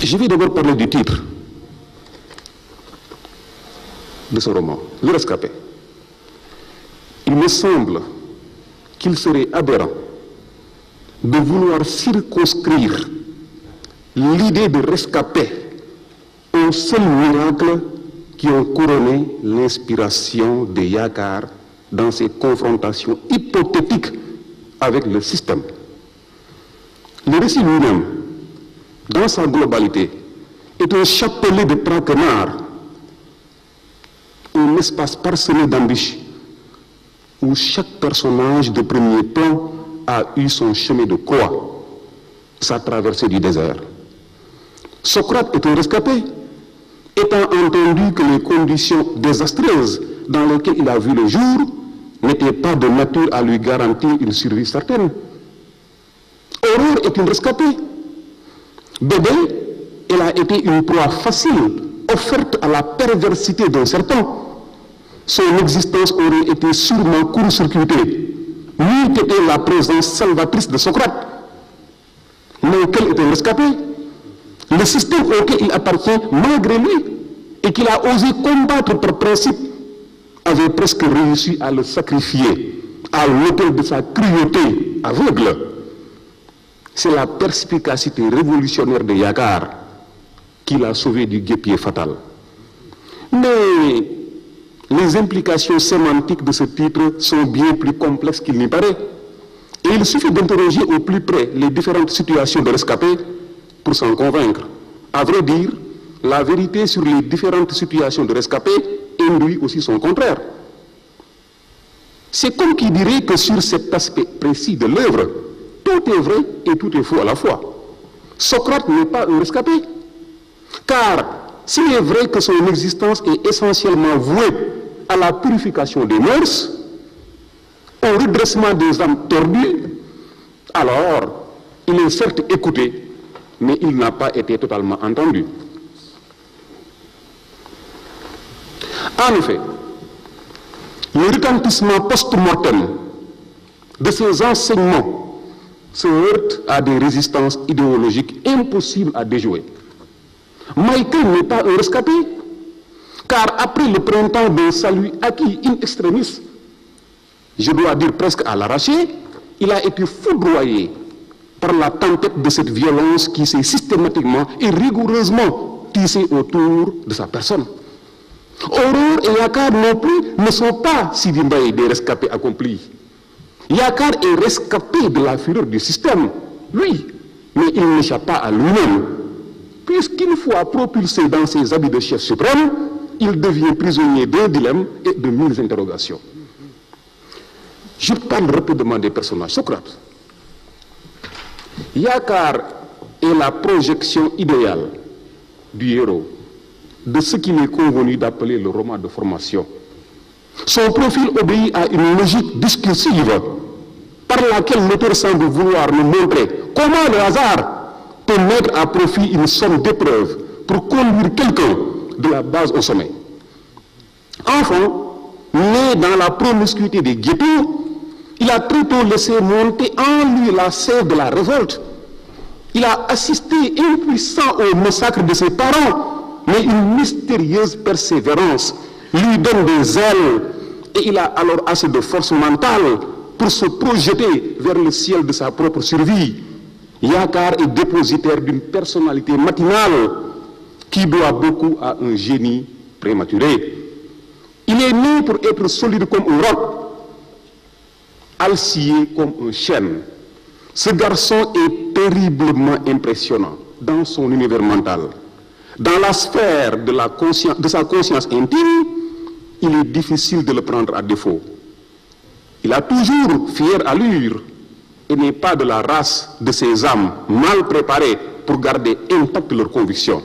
Je vais d'abord parler du titre de ce roman, Le Rescapé. Il me semble qu'il serait aberrant de vouloir circonscrire l'idée de rescapé aux seuls miracles qui ont couronné l'inspiration de Yakar dans ses confrontations hypothétiques avec le système. Le récit lui-même, dans sa globalité, est un chapelet de traquenards, un espace parsemé d'embûches, où chaque personnage de premier plan a eu son chemin de croix, sa traversée du désert. Socrate est un rescapé, étant entendu que les conditions désastreuses dans lesquelles il a vu le jour n'étaient pas de nature à lui garantir une survie certaine. Aurore est une rescapée. Bébé, elle a été une proie facile, offerte à la perversité d'un serpent. Son existence aurait été sûrement court-circuitée, n'eût été la présence salvatrice de Socrate. Mais quel est un rescapé? Le système auquel il appartient malgré lui et qu'il a osé combattre par principe avait presque réussi à le sacrifier à l'autel de sa cruauté aveugle. C'est la perspicacité révolutionnaire de Yakar qui l'a sauvé du guêpier fatal. Mais les implications sémantiques de ce titre sont bien plus complexes qu'il n'y paraît. Et il suffit d'interroger au plus près les différentes situations de rescapés pour s'en convaincre. À vrai dire, la vérité sur les différentes situations de rescapés induit aussi son contraire. C'est comme qui dirait que sur cet aspect précis de l'œuvre, tout est vrai et tout est faux à la fois. Socrate n'est pas un rescapé. Car s'il est vrai que son existence est essentiellement vouée à la purification des mœurs, au redressement des âmes tordues, alors il est certes écouté, mais il n'a pas été totalement entendu. En effet, le retentissement post-mortem de ces enseignements se heurte à des résistances idéologiques impossibles à déjouer. Michael n'est pas un rescapé, car après le printemps d'un salut acquis in extremis, je dois dire presque à l'arraché, il a été foudroyé par la tempête de cette violence qui s'est systématiquement et rigoureusement tissée autour de sa personne. Aurore et Yakar non plus ne sont pas Sidi Mbaye des rescapés accomplis. Yakar est rescapé de la fureur du système, lui, mais il n'échappe pas à lui-même. Puisqu'une fois propulsé dans ses habits de chef suprême, il devient prisonnier d'un dilemme et de mille interrogations. Je parle rapidement des personnages. Socrate. Yakar est la projection idéale du héros, de ce qu'il est convenu d'appeler le roman de formation. Son profil obéit à une logique discursive par laquelle l'auteur semble vouloir nous montrer comment le hasard peut mettre à profit une somme d'épreuves pour conduire quelqu'un de la base au sommet. Enfant, né dans la promiscuité des ghettos, il a très tôt laissé monter en lui la sève de la révolte. Il a assisté impuissant au massacre de ses parents, mais une mystérieuse persévérance lui donne des ailes et il a alors assez de force mentale pour se projeter vers le ciel de sa propre survie. Yakar est dépositaire d'une personnalité matinale qui doit beaucoup à un génie prématuré. Il est né pour être solide comme un roc, alcier comme un chêne. Ce garçon est terriblement impressionnant dans son univers mental. Dans la sphère de sa conscience intime, il est difficile de le prendre à défaut. Il a toujours fière allure et n'est pas de la race de ces âmes mal préparées pour garder intactes leurs convictions.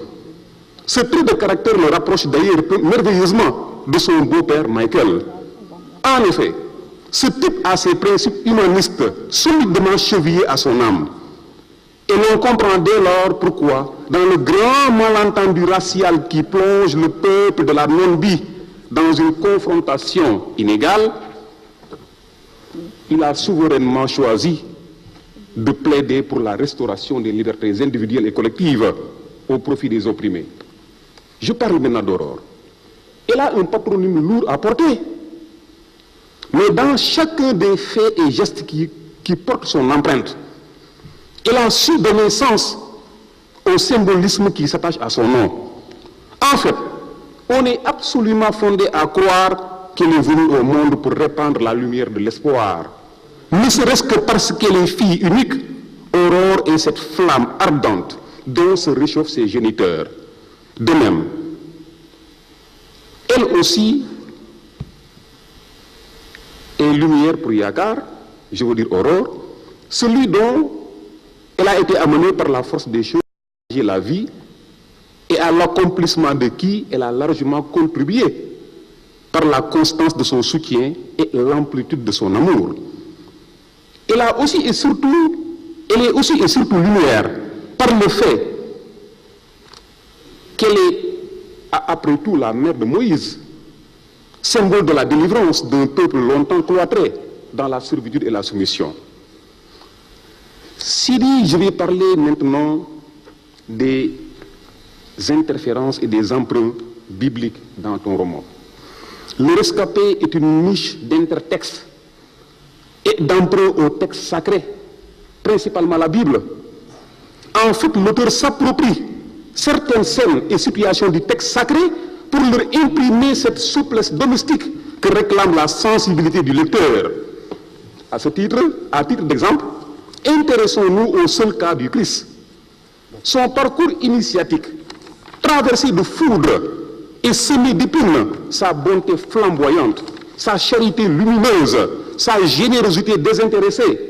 Ce trait de caractère le rapproche d'ailleurs merveilleusement de son beau-père Michael. En effet, ce type a ses principes humanistes solidement chevillés à son âme. Et l'on comprend dès lors pourquoi, dans le grand malentendu racial qui plonge le peuple de la Nambie dans une confrontation inégale, il a souverainement choisi de plaider pour la restauration des libertés individuelles et collectives. au profit des opprimés. Je parle maintenant d'Aurore. Elle a un patronyme lourd à porter. Mais dans chacun des faits et gestes qui portent son empreinte, elle a su donner sens au symbolisme qui s'attache à son nom. En fait, on est absolument fondé à croire qu'elle est venue au monde pour répandre la lumière de l'espoir. Ne serait-ce que parce qu'elle est fille unique, Aurore est cette flamme ardente dont se réchauffent ses géniteurs. De même, elle aussi est lumière pour Yakar, je veux dire Aurore, celui dont elle a été amenée par la force des choses à la vie et à l'accomplissement de qui elle a largement contribué par la constance de son soutien et l'amplitude de son amour. Elle est aussi et surtout lumière par le fait qu'elle est, après tout, la mère de Moïse, symbole de la délivrance d'un peuple longtemps cloîtré dans la servitude et la soumission. Sidi, je vais parler maintenant des interférences et des emprunts bibliques dans ton roman. Le Rescapé est une niche d'intertextes et d'emprunts aux textes sacrés, principalement la Bible. En fait, l'auteur s'approprie certaines scènes et situations du texte sacré pour leur imprimer cette souplesse domestique que réclame la sensibilité du lecteur. À ce titre, à titre d'exemple, intéressons-nous au seul cas du Christ. Son parcours initiatique, traversé de foudre et semé d'épines, sa bonté flamboyante, sa charité lumineuse, sa générosité désintéressée,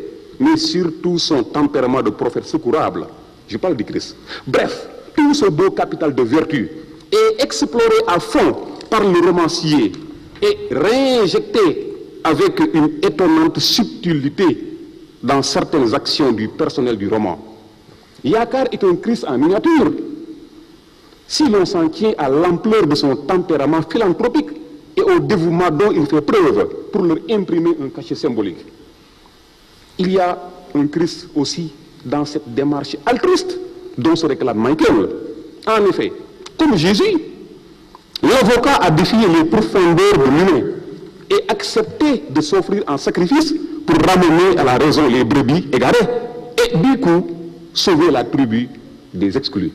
mais surtout son tempérament de prophète secourable. Je parle du Christ. Bref, tout ce beau capital de vertu est exploré à fond par le romancier et réinjecté avec une étonnante subtilité dans certaines actions du personnel du roman. Yakar est un Christ en miniature, si l'on s'en tient à l'ampleur de son tempérament philanthropique et au dévouement dont il fait preuve pour leur imprimer un cachet symbolique. Il y a un Christ aussi dans cette démarche altruiste dont se réclame Michael. En effet, comme Jésus, l'avocat a défié les profondeurs de l'humain et accepté de s'offrir en sacrifice pour ramener à la raison les brebis égarées et du coup sauver la tribu des exclus.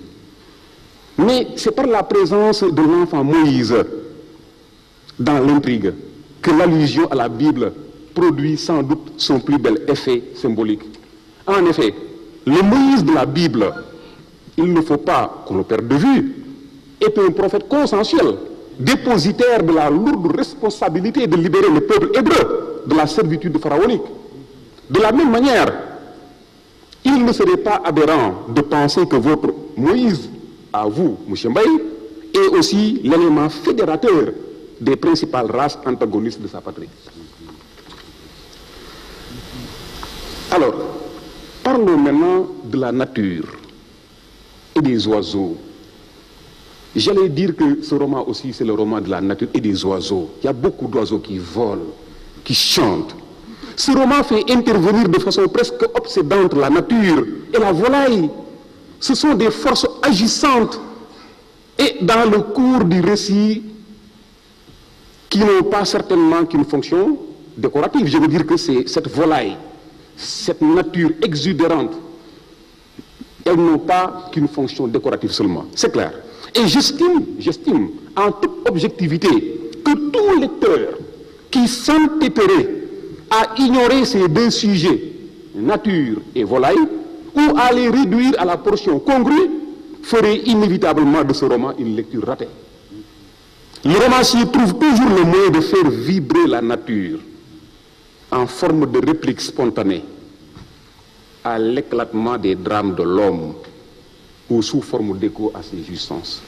Mais c'est par la présence de l'enfant Moïse dans l'intrigue que l'allusion à la Bible produit sans doute son plus bel effet symbolique. En effet, le Moïse de la Bible, il ne faut pas qu'on le perde de vue, est un prophète consensuel, dépositaire de la lourde responsabilité de libérer le peuple hébreu de la servitude pharaonique. De la même manière, il ne serait pas aberrant de penser que votre Moïse, à vous, M. Mbaye, est aussi l'élément fédérateur des principales races antagonistes de sa patrie. Alors, parlons maintenant de la nature et des oiseaux. J'allais dire que ce roman aussi, c'est le roman de la nature et des oiseaux. Il y a beaucoup d'oiseaux qui volent, qui chantent. Ce roman fait intervenir de façon presque obsédante la nature et la volaille. Ce sont des forces agissantes et dans le cours du récit qui n'ont pas certainement qu'une fonction décorative. Je veux dire que c'est cette volaille, cette nature exubérante, elles n'ont pas qu'une fonction décorative seulement. C'est clair. Et j'estime en toute objectivité que tout lecteur qui s'entêterait à ignorer ces deux sujets, nature et volaille, ou à les réduire à la portion congrue, ferait inévitablement de ce roman une lecture ratée. Le romancier trouve toujours le moyen de faire vibrer la nature en forme de réplique spontanée à l'éclatement des drames de l'homme ou sous forme d'écho à ses jouissances.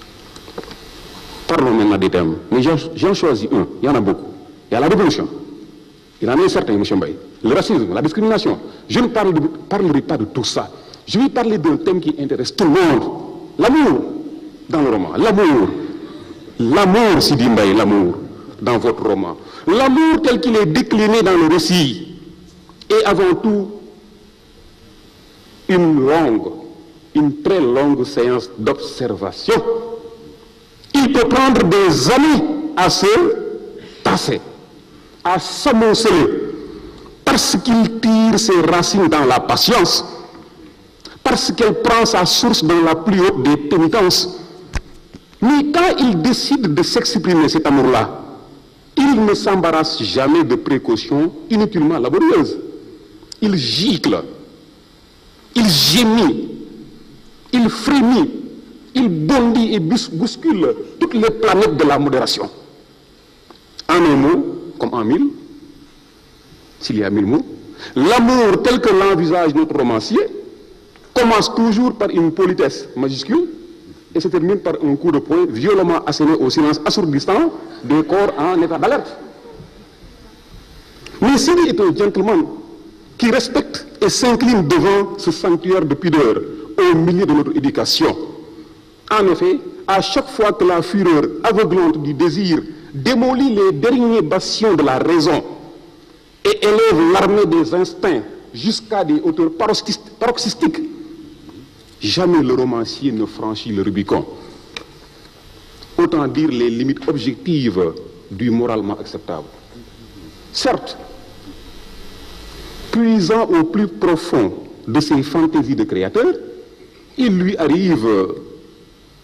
Parlons maintenant des thèmes, mais j'en choisis un, il y en a beaucoup. Il y a la révolution, il y en a un certain, M. Mbaye, le racisme, la discrimination. Je ne parlerai pas de tout ça. Je vais parler d'un thème qui intéresse tout le monde. L'amour dans le roman. L'amour, Sidi Mbaye, l'amour dans votre roman. L'amour tel qu'il est décliné dans le récit est avant tout une longue une très longue séance d'observation. Il peut prendre des années à se tasser, à s'amonceler, parce qu'il tire ses racines dans la patience, parce qu'elle prend sa source dans la plus haute des pénitences. Mais quand il décide de s'exprimer cet amour-là, il ne s'embarrasse jamais de précautions inutilement laborieuses. Il gicle, il gémit, il frémit, il bondit et bouscule toutes les planètes de la modération. En un mot, comme en mille, s'il y a 1000 mots, l'amour tel que l'envisage notre romancier commence toujours par une politesse majuscule et se termine par un coup de poing violemment asséné au silence assourdissant des corps en état d'alerte. Mais Sidi est un gentleman qui respecte et s'incline devant ce sanctuaire de pudeur au milieu de notre éducation. En effet, à chaque fois que la fureur aveuglante du désir démolit les derniers bastions de la raison et élève l'armée des instincts jusqu'à des hauteurs paroxystiques, jamais le romancier ne franchit le Rubicon. Autant dire les limites objectives du moralement acceptable. Certes, puisant au plus profond de ses fantaisies de créateur, il lui arrive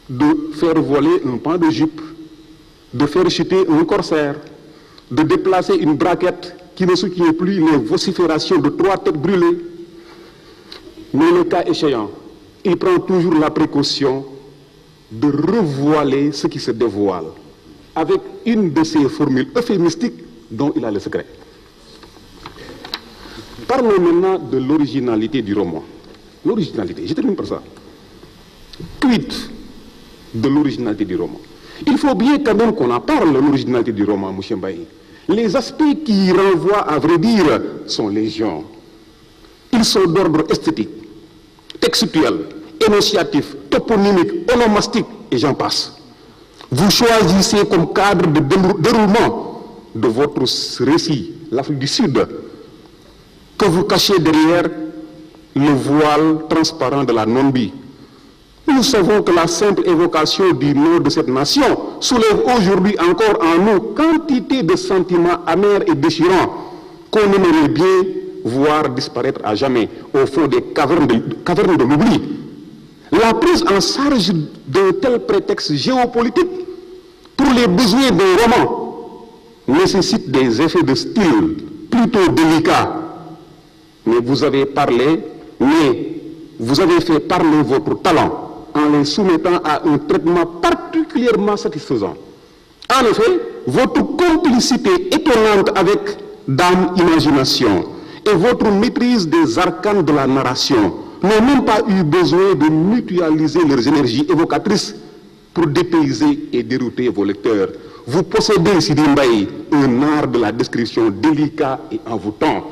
de faire voler un pan de jupe, de faire chuter un corsaire, de déplacer une braquette qui ne soutient plus les vociférations de 3 têtes brûlées. Mais le cas échéant, il prend toujours la précaution de revoiler ce qui se dévoile, avec une de ces formules euphémistiques dont il a le secret. Parlons maintenant de l'originalité du roman. L'originalité, je termine par ça. Quid de l'originalité du roman? Il faut bien quand même qu'on en parle de l'originalité du roman, M. Mbaye. Les aspects qui y renvoient, à vrai dire, sont légion. Ils sont d'ordre esthétique, textuel, énonciatif, toponymique, onomastique, et j'en passe. Vous choisissez comme cadre de déroulement de votre récit, l'Afrique du Sud, que vous cachez derrière le voile transparent de la non-bi. Nous savons que la simple évocation du nom de cette nation soulève aujourd'hui encore en nous quantité de sentiments amers et déchirants qu'on aimerait bien voir disparaître à jamais au fond des cavernes de l'oubli. La prise en charge d'un tel prétexte géopolitique pour les besoins d'un roman nécessite des effets de style plutôt délicats. Mais vous avez fait parler votre talent en les soumettant à un traitement particulièrement satisfaisant. En effet, votre complicité étonnante avec Dame Imagination et votre maîtrise des arcanes de la narration n'ont même pas eu besoin de mutualiser leurs énergies évocatrices pour dépayser et dérouter vos lecteurs. Vous possédez, Sidi Mbaye, un art de la description délicat et envoûtant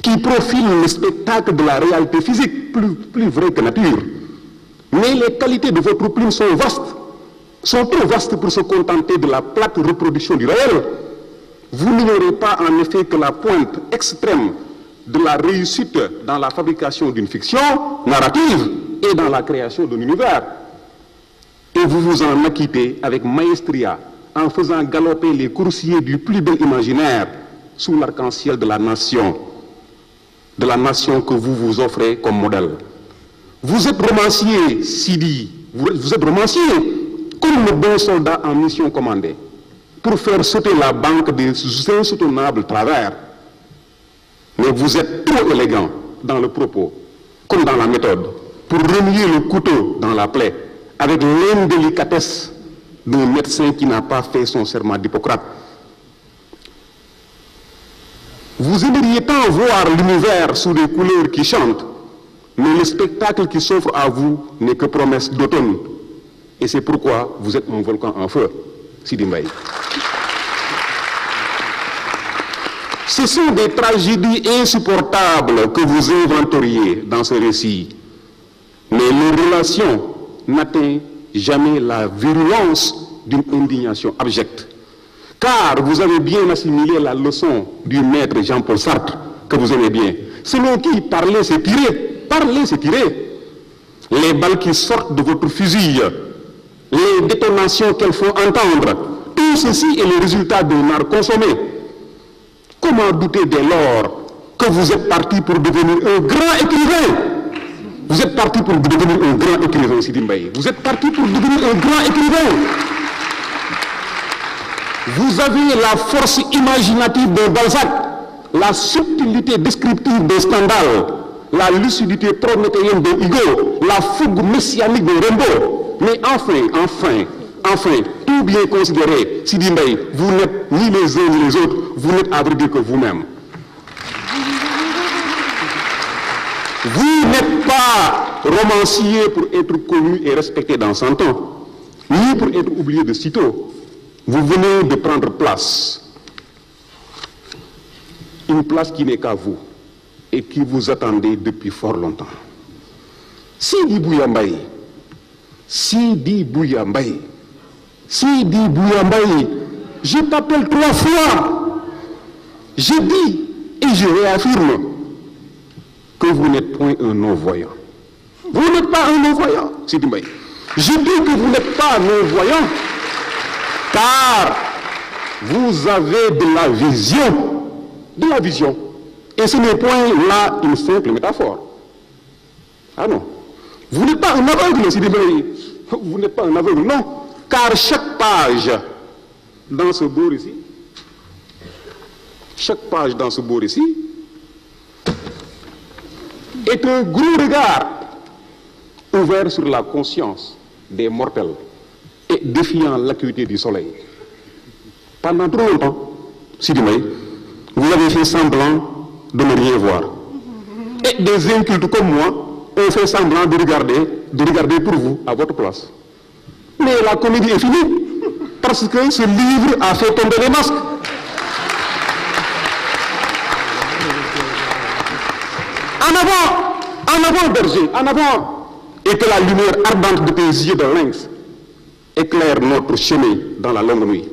qui profile le spectacle de la réalité physique plus vrai que nature. Mais les qualités de votre plume sont vastes, sont trop vastes pour se contenter de la plate reproduction du réel. Vous n'ignorez pas en effet que la pointe extrême de la réussite dans la fabrication d'une fiction narrative et dans la création d'un univers. Et vous vous en acquittez avec maestria en faisant galoper les coursiers du plus bel imaginaire sous l'arc-en-ciel de la nation que vous vous offrez comme modèle. Vous êtes romancier, Sidi, vous êtes romancier comme le bon soldat en mission commandée pour faire sauter la banque des insoutenables travers. Mais vous êtes trop élégant dans le propos, comme dans la méthode, pour remuer le couteau dans la plaie avec l'indélicatesse d'un médecin qui n'a pas fait son serment d'Hippocrate. Vous aimeriez tant voir l'univers sous des couleurs qui chantent, mais le spectacle qui s'offre à vous n'est que promesse d'automne. Et c'est pourquoi vous êtes un volcan en feu, Sidi Mbaye. Ce sont des tragédies insupportables que vous inventoriez dans ce récit. Mais leur relation n'atteint jamais la virulence d'une indignation abjecte. Car vous avez bien assimilé la leçon du maître Jean-Paul Sartre, que vous aimez bien. Selon qui parler c'est tirer. Parler c'est tirer. les balles qui sortent de votre fusil, les détonations qu'elles font entendre, tout ceci est le résultat d'un art consommé. Comment douter dès lors que vous êtes parti pour devenir un grand écrivain? Vous êtes parti pour devenir un grand écrivain, Sidi Mbaye. Vous êtes parti pour devenir un grand écrivain. Vous avez la force imaginative d'un Balzac, la subtilité descriptive d'un Stendhal, la lucidité prométhéenne d'un Hugo, la fougue messianique d'un Rimbaud. Mais enfin, tout bien considéré, Sidi Mbaye, vous n'êtes ni les uns ni les autres, vous n'êtes à vrai dire que vous-même. Vous n'êtes pas romancier pour être connu et respecté dans 100 ans, ni pour être oublié de sitôt. Vous venez de prendre place, une place qui n'est qu'à vous et qui vous attendait depuis fort longtemps. Sidi Bouya Mbaye, Sidi Bouya Mbaye, Sidi Bouya Mbaye, je t'appelle 3 fois. Je dis et je réaffirme que vous n'êtes point un non-voyant. Vous n'êtes pas un non-voyant, Sidi Mbaye. Je dis que vous n'êtes pas non-voyant, car vous avez de la vision. De la vision. Et ce n'est point là une simple métaphore. Ah non. Vous n'êtes pas un aveugle, Sidi Mbaye. Vous n'êtes pas un aveugle, non. Car chaque page dans ce beau récit, est un gros regard ouvert sur la conscience des mortels et défiant l'acuité du soleil. Pendant trop longtemps, Sidi Mbaye, vous avez fait semblant de ne rien voir. Et des incultes comme moi ont fait semblant de regarder pour vous à votre place. Mais la comédie est finie, parce que ce livre a fait tomber les masques. En avant, berger, en avant, et que la lumière ardente de tes yeux de lynx éclaire notre chemin dans la longue nuit.